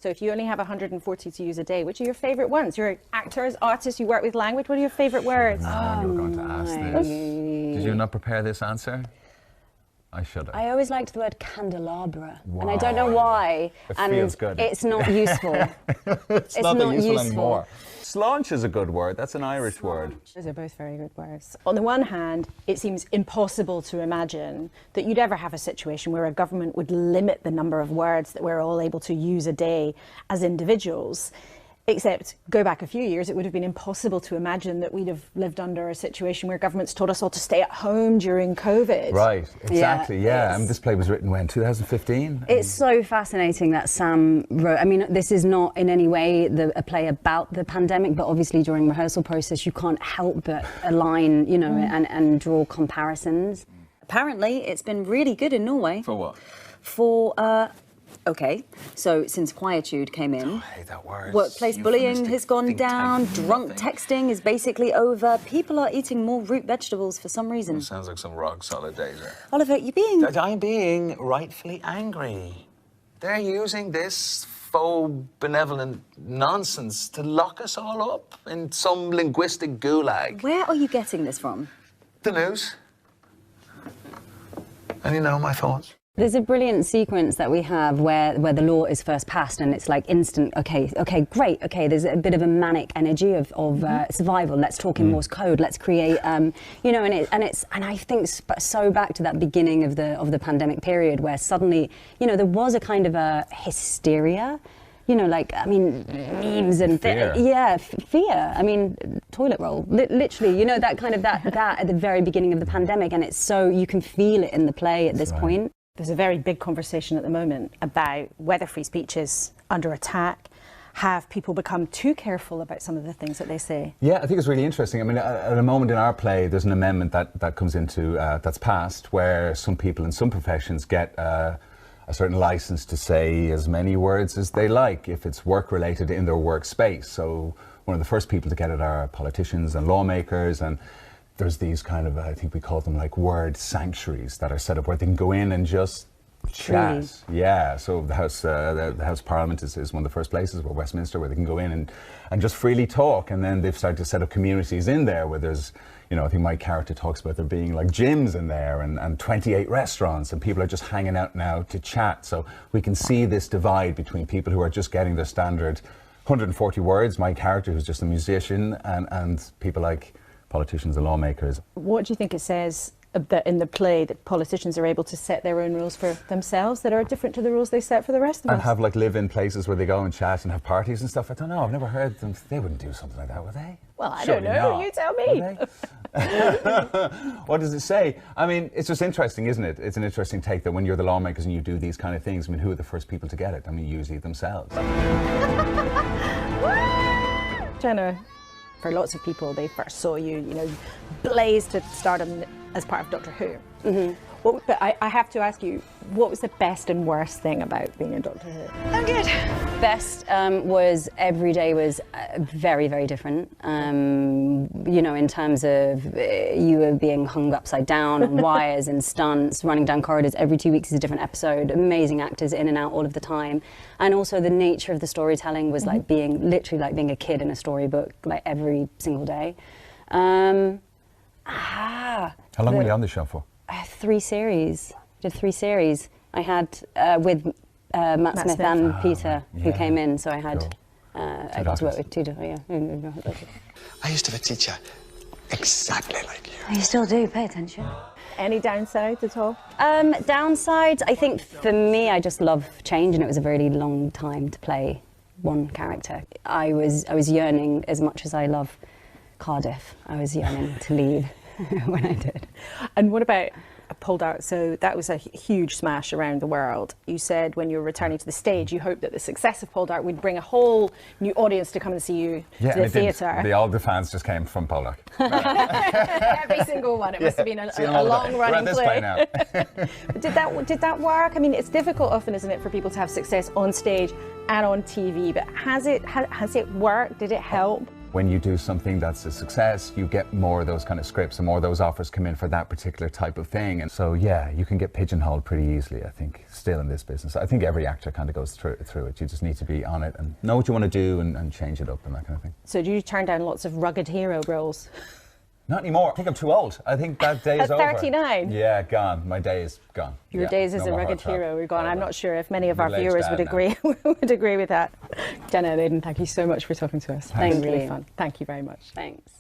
So if you only have 140 to use a day, which are your favourite ones? You're actors, artists, you work with language. What are your favourite words? I knew you were going to ask this. Did you not prepare this answer? I should have. I always liked the word candelabra, Wow. and I don't know why. It and feels good. It's not useful. It's not useful anymore. Slaunch is a good word. That's an Irish word. Those are both very good words. On the one hand, it seems impossible to imagine that you'd ever have a situation where a government would limit the number of words that we're all able to use a day as individuals. Except, go back a few years, it would have been impossible to imagine that we'd have lived under a situation where governments told us all to stay at home during COVID. Right, exactly, yeah. And this play was written when, 2015? It's so fascinating that Sam wrote, I mean, this is not in any way a play about the pandemic, but obviously during rehearsal process, you can't help but align, you know, and draw comparisons. Apparently, it's been really good in Norway. For what? For, okay, so since quietude came in, I hate that word. Workplace bullying has gone down, drunk texting is basically over, people are eating more root vegetables for some reason. It sounds like some rock solid days there. Oliver, you're being... I'm being rightfully angry. They're using this faux benevolent nonsense to lock us all up in some linguistic gulag. Where are you getting this from? The news. And you know my thoughts. There's a brilliant sequence that we have where the law is first passed and it's like instant, okay, great, okay, there's a bit of a manic energy of survival, let's talk in Morse code, let's create, you know, and I think so back to that beginning of the pandemic period where suddenly, you know, there was a kind of a hysteria, you know, like, I mean, memes and fear. Fear. I mean, toilet roll, literally, you know, that kind of that at the very beginning of the pandemic, and it's so, you can feel it in the play at this point. There's a very big conversation at the moment about whether free speech is under attack. Have people become too careful about some of the things that they say? Yeah, I think it's really interesting. I mean, at a moment in our play, there's an amendment that comes into, that's passed, where some people in some professions get a certain license to say as many words as they like if it's work-related in their workspace. So one of the first people to get it are politicians and lawmakers, and there's these kind of, I think we call them like word sanctuaries that are set up where they can go in and just chat. Really? Yeah, so the House of Parliament is one of the first places, where Westminster, where they can go in and just freely talk. And then they've started to set up communities in there where there's, you know, I think my character talks about there being like gyms in there and 28 restaurants, and people are just hanging out now to chat. So we can see this divide between people who are just getting their standard 140 words, my character who's just a musician, and people like politicians and lawmakers. What do you think it says that in the play that politicians are able to set their own rules for themselves that are different to the rules they set for the rest of us? And have like live-in places where they go and chat and have parties and stuff. I don't know, I've never heard them. They wouldn't do something like that, would they? Well, I Surely don't know, not. you tell me. What does it say? I mean, it's just interesting, isn't it? It's an interesting take that when you're the lawmakers and you do these kind of things, I mean, who are the first people to get it? I mean, usually themselves. Jenna, for lots of people, they first saw you, you know, blaze to stardom as part of Doctor Who. Mm-hmm. But I have to ask you, what was the best and worst thing about being in Doctor Who? I'm good. Best was every day was very, very different. You know, in terms of you were being hung upside down on wires and stunts, running down corridors. Every 2 weeks is a different episode. Amazing actors in and out all of the time. And also the nature of the storytelling was like being, literally like being a kid in a storybook, like every single day. How long were you on the show for? 3 series. Did 3 series. I had with Matt Smith and Peter, who came in, so I had I got to work with 2 different. Yeah. I used to have a teacher exactly like you. You still do. Pay attention. Any downsides at all? Downsides, I think for me, I just love change, and it was a really long time to play one character. I was yearning, as much as I love Cardiff, I was yearning to leave when I did. And what about Poldark? So that was a huge smash around the world. You said when you were returning to the stage, you hoped that the success of Poldark would bring a whole new audience to come and see you to the theatre. All the fans just came from Poldark. Every single one. It must have been a long-running play. Now. Did that work? I mean, it's difficult often, isn't it, for people to have success on stage and on TV, but has it worked? Did it help? when you do something that's a success, you get more of those kind of scripts and more of those offers come in for that particular type of thing. And so, yeah, you can get pigeonholed pretty easily, I think, still in this business. I think every actor kind of goes through it. You just need to be on it and know what you want to do and change it up and that kind of thing. So do you turn down lots of rugged hero roles? Not anymore. I think I'm too old. I think that day is At over. 39? Yeah, gone. My day is gone. Your Yeah, days as no a more rugged heartthrob. hero are gone. I'm not sure if many of our Middle-aged viewers dad would now. agree would agree with that. Jenna and Aidan, thank you so much for talking to us. Thank It's been really you. fun. Thank you very much. Thanks.